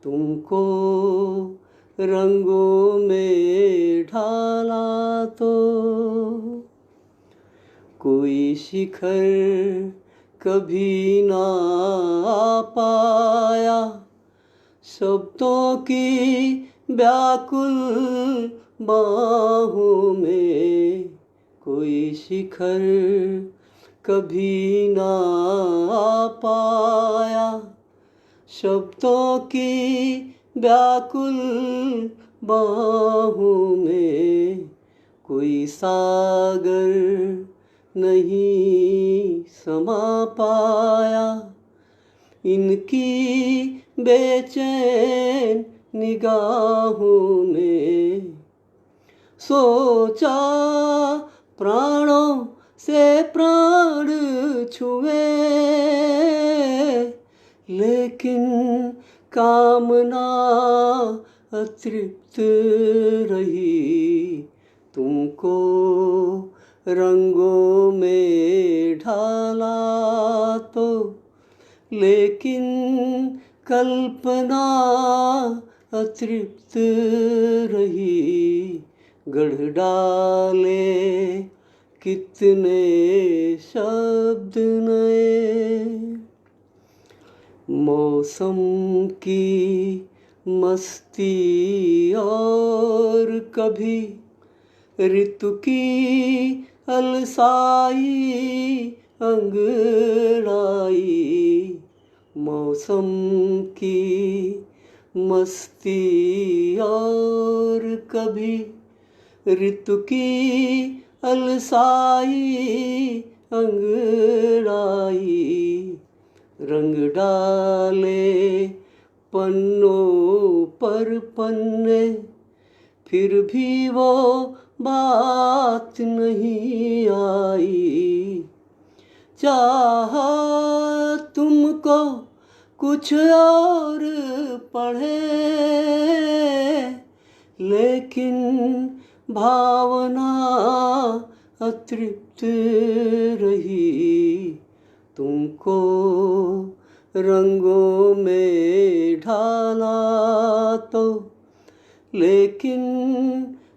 तुमको रंगों में ढाला तो कोई शिखर कभी ना आ पाया। शब्दों की व्याकुल बाहों में कोई शिखर कभी ना आ पाया। शब्दों की व्याकुल बाहों में कोई सागर नहीं समा पाया। इनकी बेचैन निगाहों में सोचा प्राणों से प्राण छुए, लेकिन कामना अतृप्त रही। तुमको रंगों में ढाला तो लेकिन कल्पना अतृप्त रही। गढ़ डाले कितने शब्द नए। मौसम की मस्ती और कभी ऋतु की अलसाई अंगड़ाई। मौसम की मस्ती और कभी ऋतु की अलसाई अंगड़ाई। रंग डाले पन्नों पर पन्ने, फिर भी वो बात नहीं आई। चाहा तुमको कुछ और पढ़े, लेकिन भावना अतृप्त रही। तुमको रंगों में ढाला तो लेकिन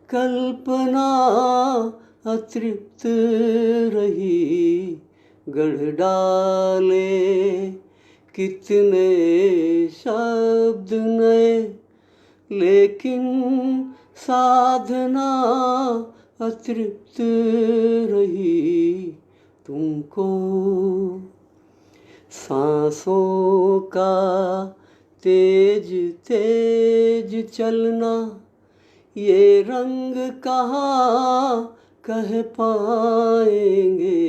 कल्पना अतृप्त रही। गढ़ डाले कितने शब्द नए, लेकिन साधना अतृप्त रही। तुमको सांसों का तेज तेज चलना, ये रंग कहाँ कह पाएंगे।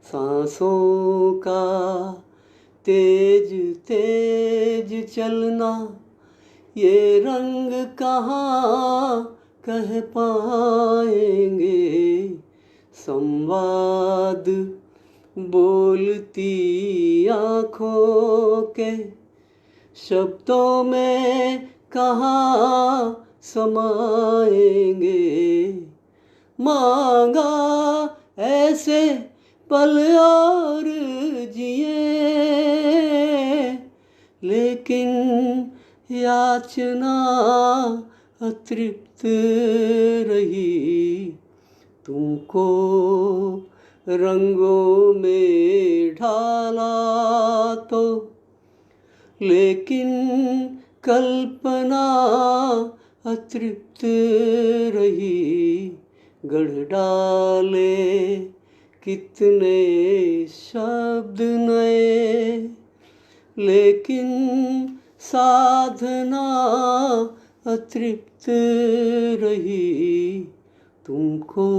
सांसों का तेज तेज चलना, ये रंग कहाँ कह पाएंगे। संवाद बोलती आँखों के शब्दों में कहाँ समाएंगे। मांगा ऐसे पल और जिए, लेकिन याचना अतृप्त रही। तुमको रंगों में ढाला तो लेकिन कल्पना अतृप्त रही। गढ़ डाले कितने शब्द नए, लेकिन साधना अतृप्त रही। तुमको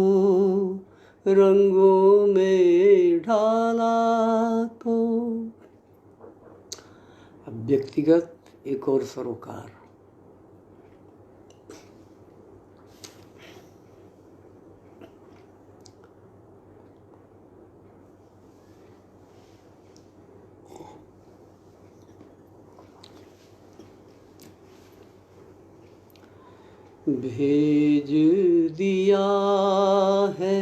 रंगों में ढाला तो। अब व्यक्तिगत एक और सरोकार। भेज दिया है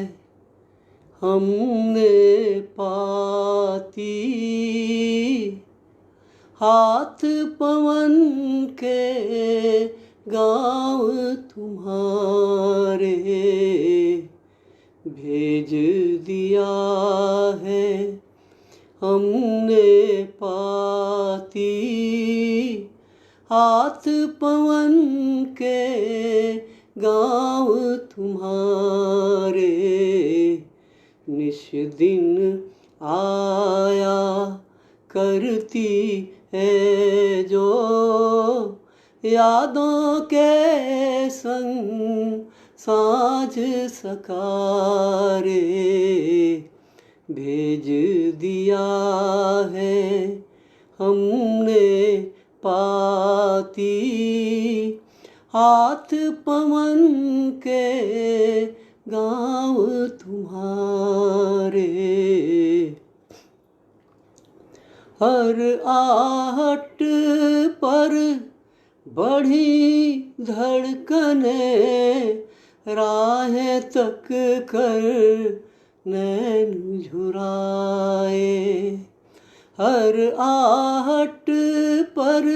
हमने पाती, हाथ पवन के गाँव तुम्हारे, भेज दिया है हमने पाती। हाथ पवन के गाँव तुम्हारे, निश दिन आया करती है जो यादों के संग साँझ सकारे, भेज दिया है हमने पाती। हाथ पवन के गाँव तुम्हारे, हर आहट पर बढ़ी धड़कने, राहें तक कर नैन झुराए। हर आहट पर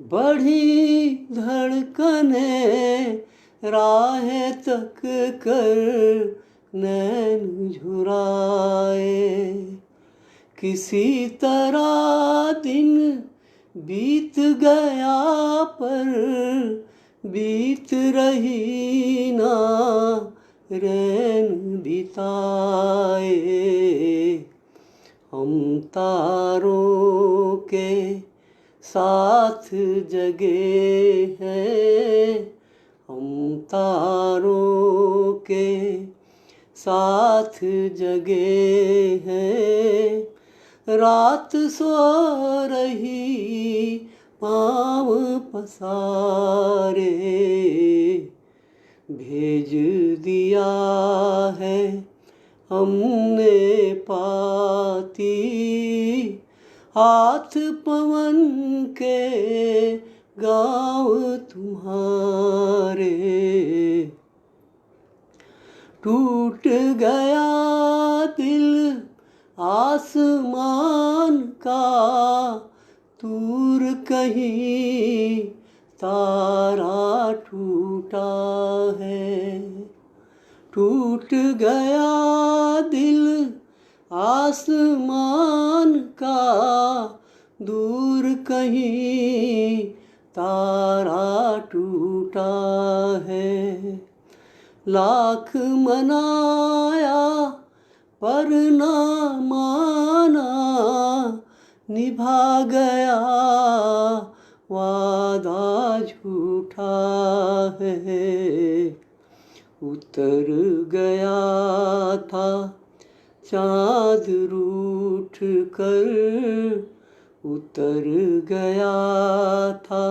बढ़ी धड़कने, राहें तक कर नैन झुराए। किसी तरह दिन बीत गया पर बीत रही ना रैन बिताए। हम तारों के साथ जगे हैं, हम तारों के साथ जगे हैं। रात सो रही पाँव पसारे, भेज दिया है हमने पाती। हाथ पवन के गाँव तुम्हारे, टूट गया दिल आसमान का, दूर कहीं तारा टूटा है। टूट गया दिल आसमान का, दूर कहीं तारा टूटा है। लाख मनाया पर ना माना, निभा गया वादा झूठा है। उतर गया था चाँद रूठ कर, उतर गया था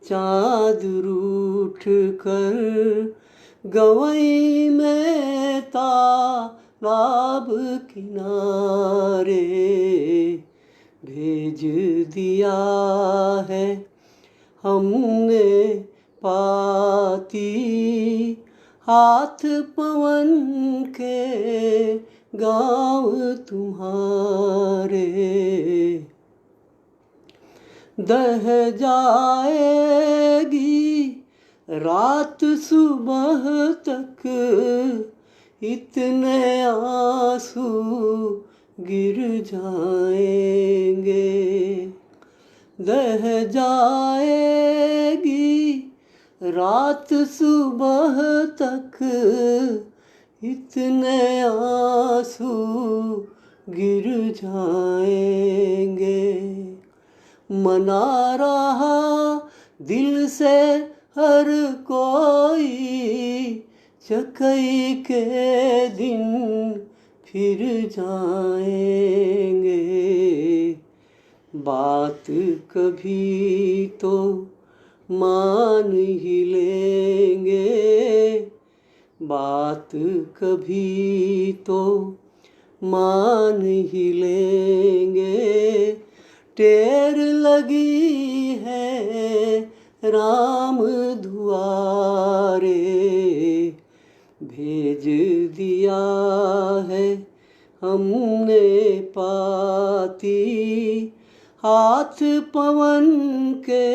चाँद रूठ कर। गवई में तालाब किनारे, भेज दिया है हमने पाती। हाथ पवन के गाँव तुम्हारे, दह जाएगी रात सुबह तक, इतने आंसू गिर जाएंगे। दह जाएगी रात सुबह तक, इतने आंसू गिर जाएंगे। मना रहा दिल से हर कोई, चकई के दिन फिर जाएंगे। बात कभी तो मान ही लेंगे, बात कभी तो मान ही लेंगे। टेर लगी है राम दुआरे, भेज दिया है हमने पाती। हाथ पवन के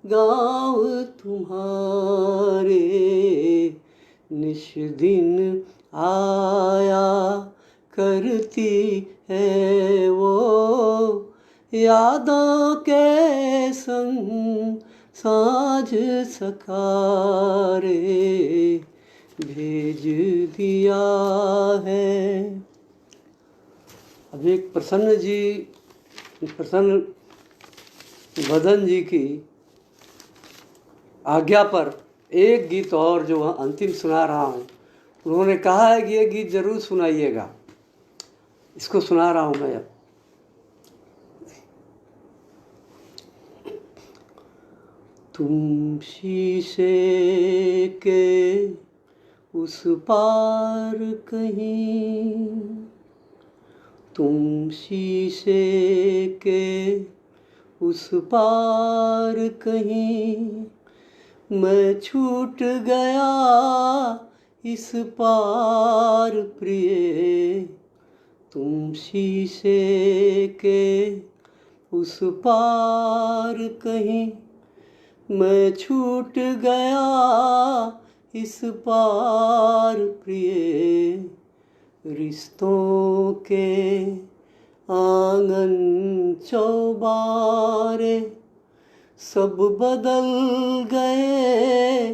गाँव तुम्हारे, निश दिन आया करती है वो यादों के संग साँझ सकारे, भेज दिया है। अब एक प्रसन्न बदन जी की आज्ञा पर एक गीत और जो अंतिम सुना रहा हूँ, उन्होंने कहा है कि ये गीत जरूर सुनाइएगा, इसको सुना रहा हूँ मैं अब। तुम शीशे के उस पार कहीं, तुम शीशे के उस पार कहीं, मैं छूट गया इस पार प्रिय, तुम शीशे के उस पार कहीं, मैं छूट गया इस पार प्रिय, रिश्तों के आंगन चौबारे सब बदल गए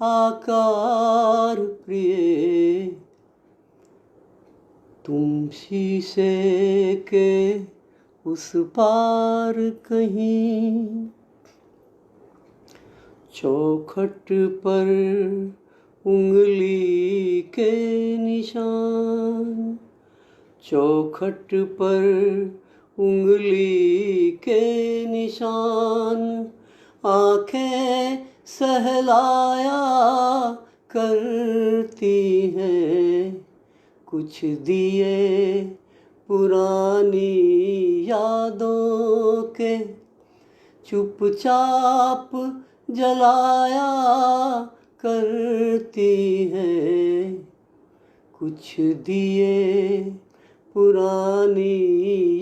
आकार प्रिय, तुम शीशे के उस पार कहीं। चौखट पर उंगली के निशान, चौखट पर उंगली के निशान, आँखें सहलाया करती हैं, कुछ दिए पुरानी यादों के चुपचाप जलाया करती हैं, कुछ दिए पुरानी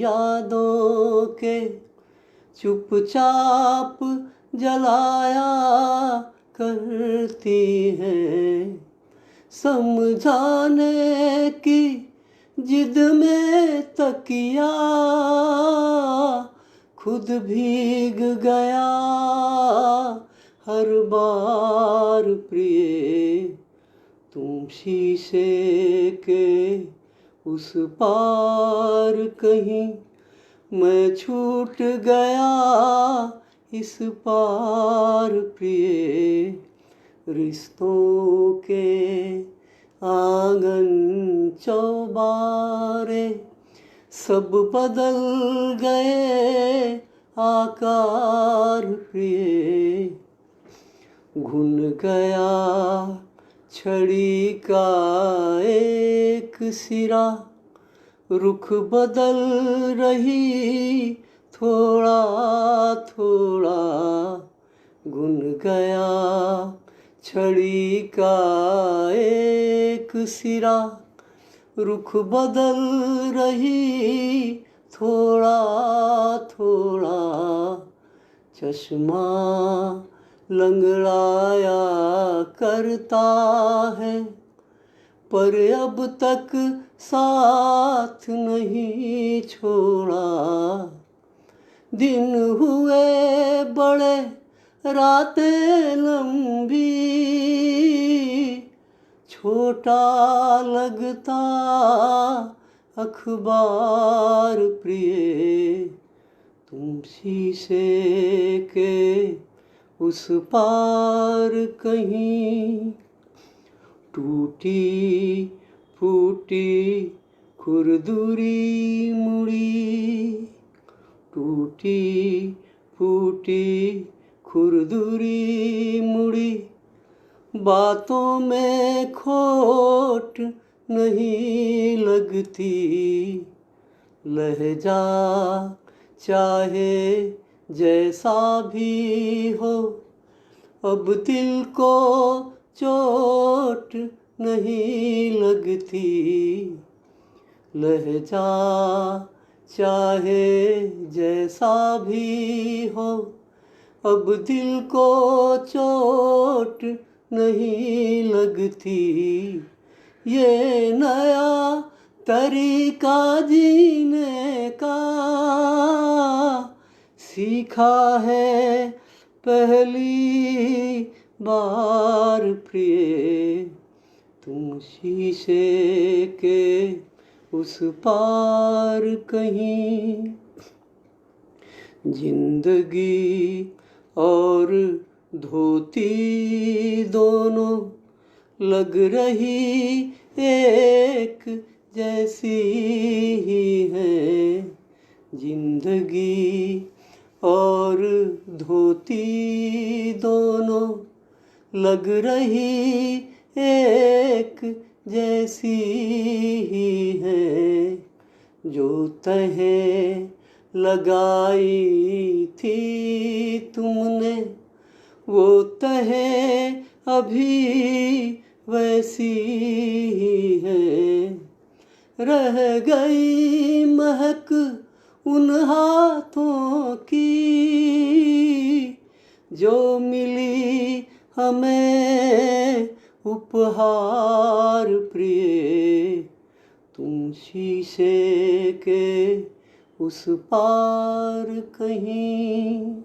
यादों के चुपचाप जलाया करती हैं, समझाने की जिद में तकिया खुद भीग गया हर बार प्रिय, तुम शीशे के उस पार कहीं, मैं छूट गया इस पार प्रिय, रिश्तों के आंगन चौबारे सब बदल गए आकार प्रिय, घुन गया छड़ी का एक सिरा, रुख बदल रही थोड़ा थोड़ा, घुन गया छड़ी का एक सिरा, रुख बदल रही थोड़ा थोड़ा, चश्मा लंगड़ाया करता है पर अब तक साथ नहीं छोड़ा, दिन हुए बड़े रातें लंबी, छोटा लगता अखबार प्रिय, तुम शीशे के उस पार कहीं, टूटी फूटी खुरदुरी मुड़ी, टूटी फूटी खुरदुरी मुड़ी, बातों में खोट नहीं लगती, लहजा चाहे जैसा भी हो, अब दिल को चोट नहीं लगती, लहजा चाहे जैसा भी हो, अब दिल को चोट नहीं लगती। ये नया तरीका जीने का सीखा है पहली बार प्रिय, तुम शीशे के उस पार कहीं। जिंदगी और धोती दोनों लग रही एक जैसी ही है। जिंदगी और धोती दोनों लग रही एक जैसी ही है। जो तहें लगाई थी तुमने, वो तहें अभी वैसी ही है। रह गई महक उन हाथों की, जो मिली हमें उपहार प्रिय, तुम शीशे के उस पार कहीं।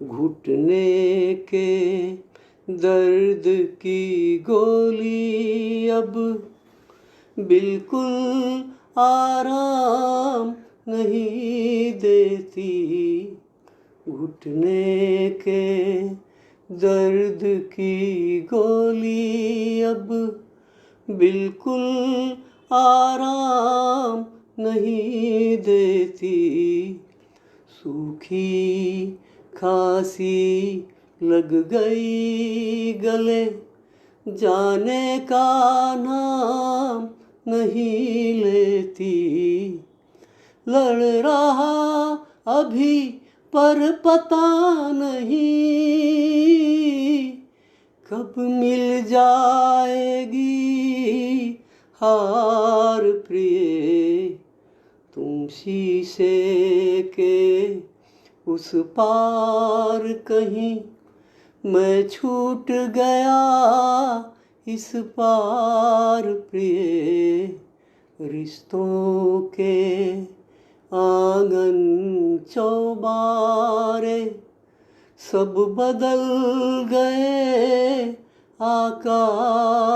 घुटने के दर्द की गोली अब बिल्कुल आराम नहीं देती। घुटने के दर्द की गोली अब बिल्कुल आराम नहीं देती। सूखी खांसी लग गई गले, जाने का नाम नहीं लेती। लड़ रहा अभी पर पता नहीं कब मिल जाएगी हार प्रिय, तुम शीशे के उस पार कहीं। मैं छूट गया इस पार प्रिय, रिश्तों के आंगन चौबारे सब बदल गए आकार